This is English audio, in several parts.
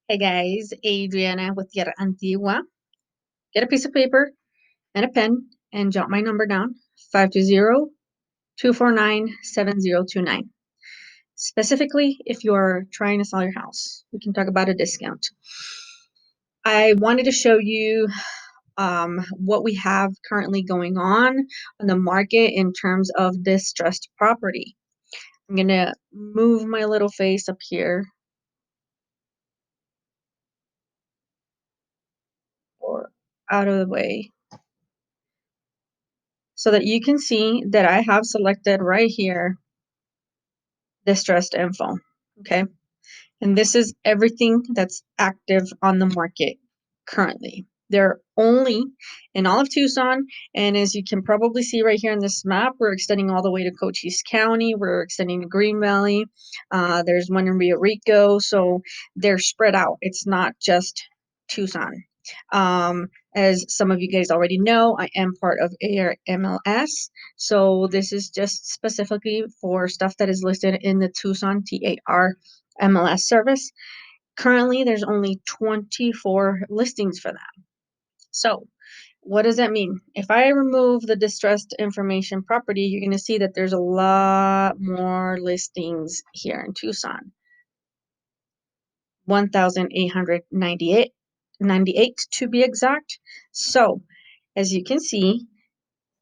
Hey guys, Adriana with Tierra Antigua. Get a piece of paper and a pen and jot my number down, 520-249-7029. Specifically, if you're trying to sell your house, we can talk about a discount. I wanted to show you what we have currently going on the market in terms of distressed property. I'm going to move my little face up here or out of the way so that you can see that I have selected right here distressed info. Okay. And this is everything that's active on the market currently. They're only in all of Tucson. And as you can probably see right here in this map, we're extending all the way to Cochise County. We're extending to Green Valley. There's one in Rio Rico. So they're spread out. It's not just Tucson. As some of you guys already know, I am part of ARMLS. So this is just specifically for stuff that is listed in the Tucson TAR MLS service. Currently, there's only 24 listings for that. So what does that mean? If I remove the distressed information property, you're going to see that there's a lot more listings here in Tucson. 1,898 to be exact. So as you can see,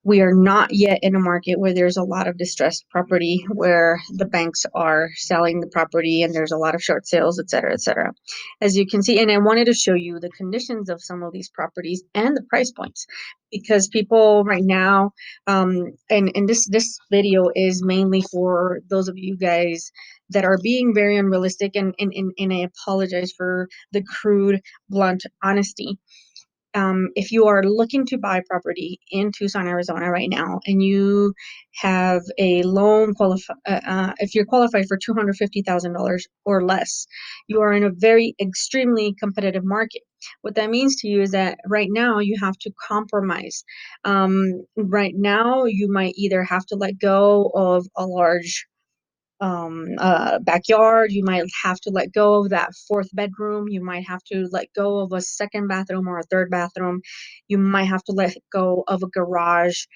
we are not yet in a market where there's a lot of distressed property, where the banks are selling the property and there's a lot of short sales, et cetera, et cetera. As you can see, and I wanted to show you the conditions of some of these properties and the price points, because people right now, and this video is mainly for those of you guys that are being very unrealistic, and I apologize for the crude, blunt honesty. If you are looking to buy property in Tucson, Arizona right now, and you have a loan if you're qualified for $250,000 or less, you are in a very extremely competitive market. What that means to you is that right now you have to compromise. Right now, you might either have to let go of a large backyard. You might have to let go of that fourth bedroom. You might have to let go of a second bathroom or a third bathroom. You might have to let go of a garage.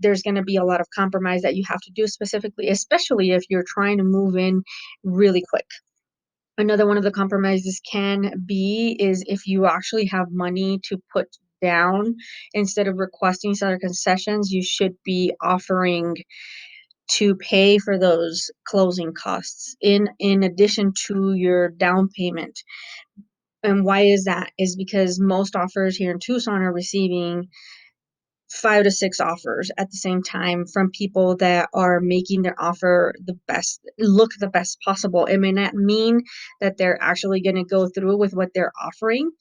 There's going to be a lot of compromise that you have to do, specifically, especially if you're trying to move in really quick. Another one of the compromises can be is if you actually have money to put down, instead of requesting seller concessions, you should be offering to pay for those closing costs in addition to your down payment. And why is that? Is because most offers here in Tucson are receiving 5 to 6 offers at the same time from people that are making their offer look the best possible. It may not mean that they're actually going to go through with what they're offering,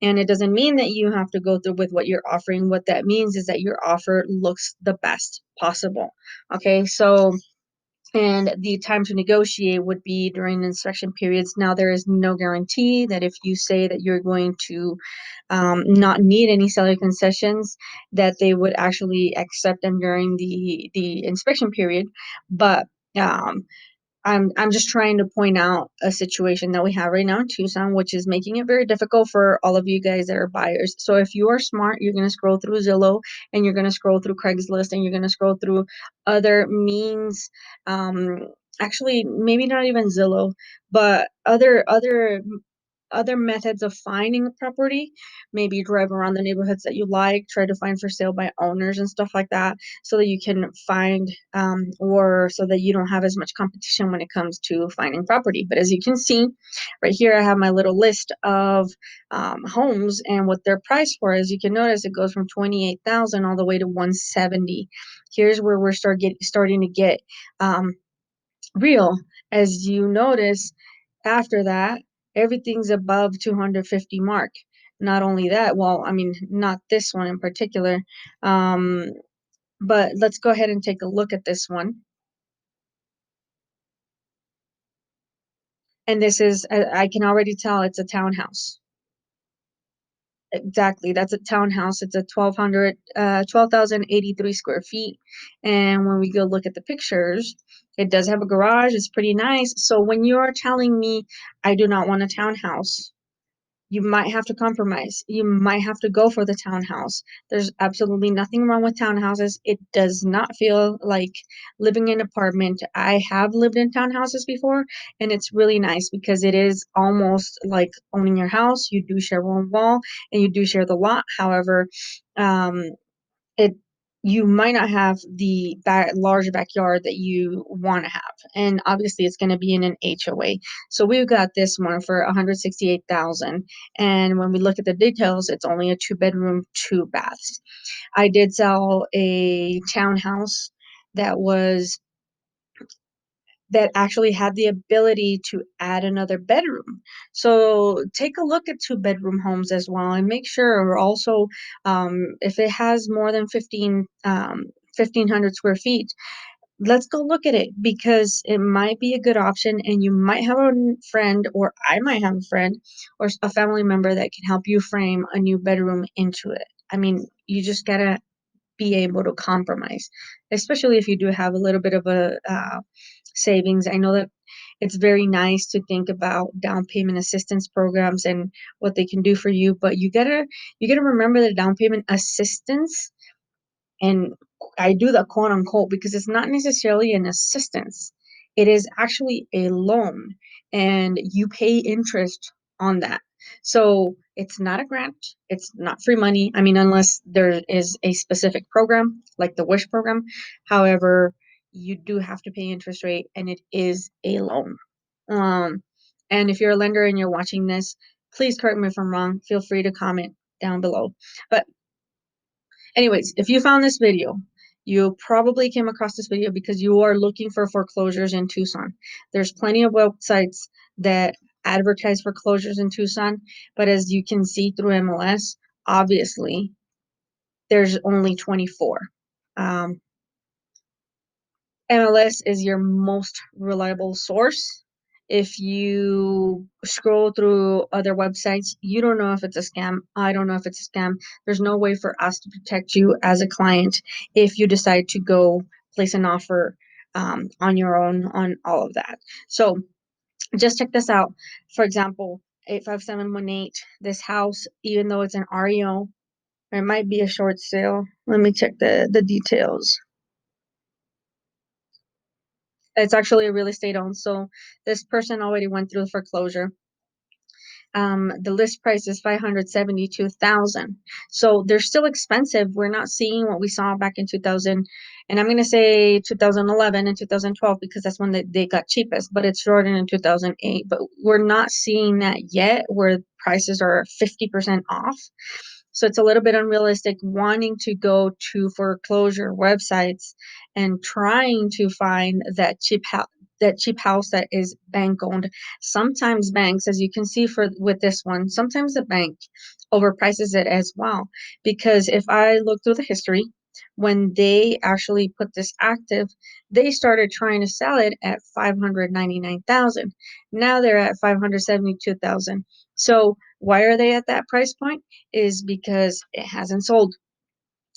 and it doesn't mean that you have to go through with what you're offering. What that means is that your offer looks the best possible. Okay, so and the time to negotiate would be during the inspection periods. Now, there is no guarantee that if you say that you're going to not need any seller concessions, that they would actually accept them during the inspection period. But I'm just trying to point out a situation that we have right now in Tucson, which is making it very difficult for all of you guys that are buyers. So if you are smart, you're going to scroll through Zillow, and you're going to scroll through Craigslist, and you're going to scroll through other means. Actually, maybe not even Zillow, but other methods of finding a property. Maybe drive around the neighborhoods that you like, try to find for sale by owners and stuff like that, so that you can find or so that you don't have as much competition when it comes to finding property. But as you can see right here, I have my little list of homes and what they're priced for. As you can notice, it goes from 28,000 all the way to 170. Here's where we're starting to get real. As you notice, after that, everything's above 250 mark. Not only that, well, I mean, not this one in particular, but let's go ahead and take a look at this one. And this is, I can already tell it's a townhouse. Exactly, that's a townhouse. It's a 12,083 square feet. And when we go look at the pictures, it does have a garage. It's pretty nice. So when you're telling me I do not want a townhouse, You might have to compromise. You might have to go for the townhouse. There's absolutely nothing wrong with townhouses. It does not feel like living in an apartment. I have lived in townhouses before, and it's really nice because it is almost like owning your house. You do share one wall and you do share the lot. However, um, it you might not have the large backyard that you want to have, and obviously it's going to be in an HOA. So we've got this one for 168,000, and when we look at the details, it's only a 2 bedroom, 2 baths. I did sell a townhouse that was that actually had the ability to add another bedroom. So take a look at 2 bedroom homes as well, and make sure also, if it has more than 1,500 square feet, let's go look at it, because it might be a good option, and you might have a friend, or I might have a friend or a family member that can help you frame a new bedroom into it. I mean, you just gotta be able to compromise, especially if you do have a little bit of a savings. I know that it's very nice to think about down payment assistance programs and what they can do for you, but you gotta remember the down payment assistance, and I do the quote unquote because it's not necessarily an assistance. It is actually a loan, and you pay interest on that. So it's not a grant. It's not free money. I mean, unless there is a specific program like the Wish program. However, you do have to pay interest rate, and it is a loan. Um, and if you're a lender and you're watching this, please correct me if I'm wrong. Feel free to comment down below. But anyways, if you found this video, you probably came across this video because you are looking for foreclosures in Tucson. There's plenty of websites that advertise foreclosures in Tucson, but as you can see through MLS, obviously there's only 24. Um, MLS is your most reliable source. If you scroll through other websites, you don't know if it's a scam. I don't know if it's a scam. There's no way for us to protect you as a client if you decide to go place an offer on your own on all of that. So just check this out. For example, 85718, this house, even though it's an REO, it might be a short sale. Let me check the details. It's actually a real estate owned. So this person already went through the foreclosure. The list price is 572,000. So they're still expensive. We're not seeing what we saw back in 2000, and I'm gonna say 2011 and 2012 because that's when they got cheapest. But it's shortened in 2008. But we're not seeing that yet, where prices are 50% off. So it's a little bit unrealistic wanting to go to foreclosure websites and trying to find that cheap house that is bank owned. Sometimes banks, as you can see for with this one, sometimes the bank overprices it as well. Because if I look through the history, when they actually put this active, they started trying to sell it at 599,000. Now they're at 572,000. So why are they at that price point? Is because it hasn't sold.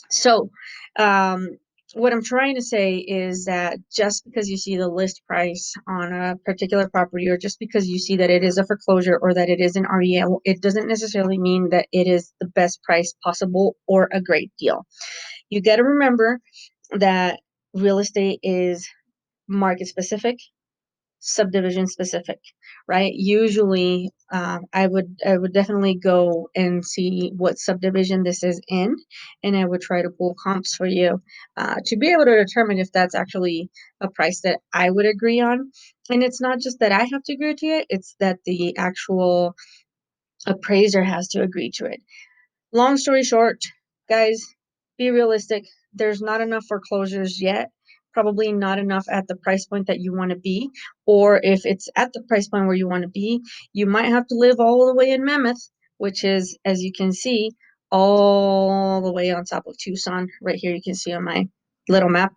So, um, what I'm trying to say is that just because you see the list price on a particular property, or just because you see that it is a foreclosure or that it is an REO, it doesn't necessarily mean that it is the best price possible or a great deal. You got to remember that real estate is market specific, subdivision specific, right? Usually, I would definitely go and see what subdivision this is in, and I would try to pull comps for you to be able to determine if that's actually a price that I would agree on. And it's not just that I have to agree to it; it's that the actual appraiser has to agree to it. Long story short, guys, be realistic. There's not enough foreclosures yet. Probably not enough at the price point that you want to be. Or if it's at the price point where you want to be, you might have to live all the way in Mammoth, which is, as you can see, all the way on top of Tucson. Right here, you can see on my little map.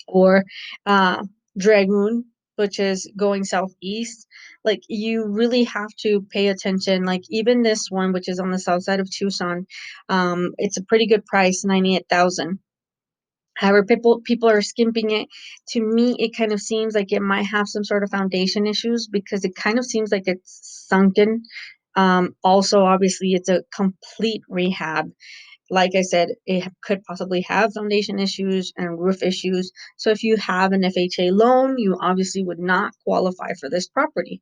Or uh, Dragoon, which is going southeast. Like, you really have to pay attention. Like, even this one, which is on the south side of Tucson, it's a pretty good price, 98,000. However, people are skimping it. To me, it kind of seems like it might have some sort of foundation issues, because it kind of seems like it's sunken. Also, obviously, it's a complete rehab. Like I said, it could possibly have foundation issues and roof issues. So if you have an FHA loan, you obviously would not qualify for this property.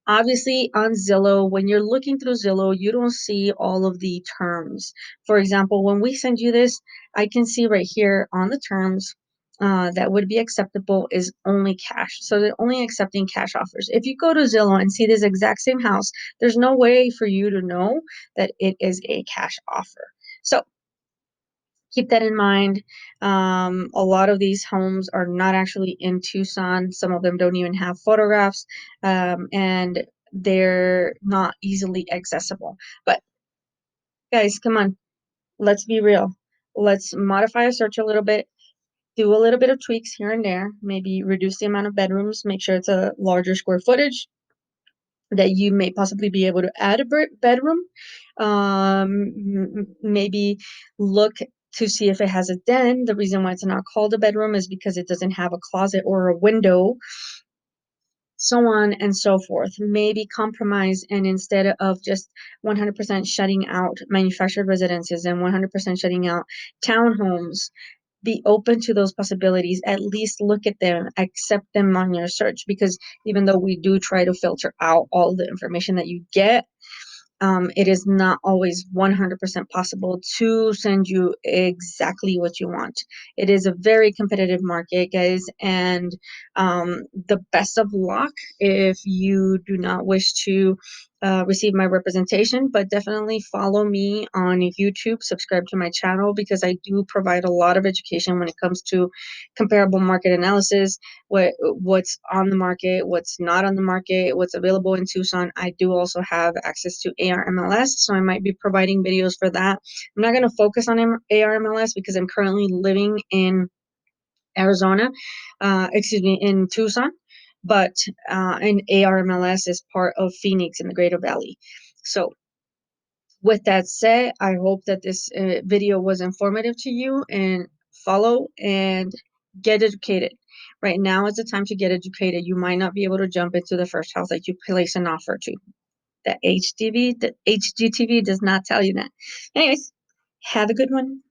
Obviously, on Zillow, when you're looking through Zillow, you don't see all of the terms. For example, when we send you this, I can see right here on the terms that would be acceptable is only cash. So they're only accepting cash offers. If you go to Zillow and see this exact same house, there's no way for you to know that it is a cash offer. So keep that in mind. A lot of these homes are not actually in Tucson. Some of them don't even have photographs, and they're not easily accessible. But guys, come on, let's be real. Let's modify our search a little bit, do a little bit of tweaks here and there, maybe reduce the amount of bedrooms, make sure it's a larger square footage, that you may possibly be able to add a bedroom. Maybe look to see if it has a den. The reason why it's not called a bedroom is because it doesn't have a closet or a window, so on and so forth. Maybe compromise, and instead of just 100% shutting out manufactured residences and 100% shutting out townhomes, be open to those possibilities. At least look at them, accept them on your search, because even though we do try to filter out all the information that you get, it is not always 100% possible to send you exactly what you want. It is a very competitive market, guys, and the best of luck if you do not wish to receive my representation, but definitely follow me on YouTube, subscribe to my channel, because I do provide a lot of education when it comes to comparable market analysis, what's on the market, what's not on the market, what's available in Tucson. I do also have access to ARMLS, so I might be providing videos for that. I'm not going to focus on ARMLS because I'm currently living in Arizona, in Tucson, but and ARMLS is part of Phoenix in the Greater Valley. So with that said, I hope that this video was informative to you, and follow and get educated. Right now is the time to get educated. You might not be able to jump into the first house that you place an offer to. The HGTV does not tell you that. Anyways, have a good one.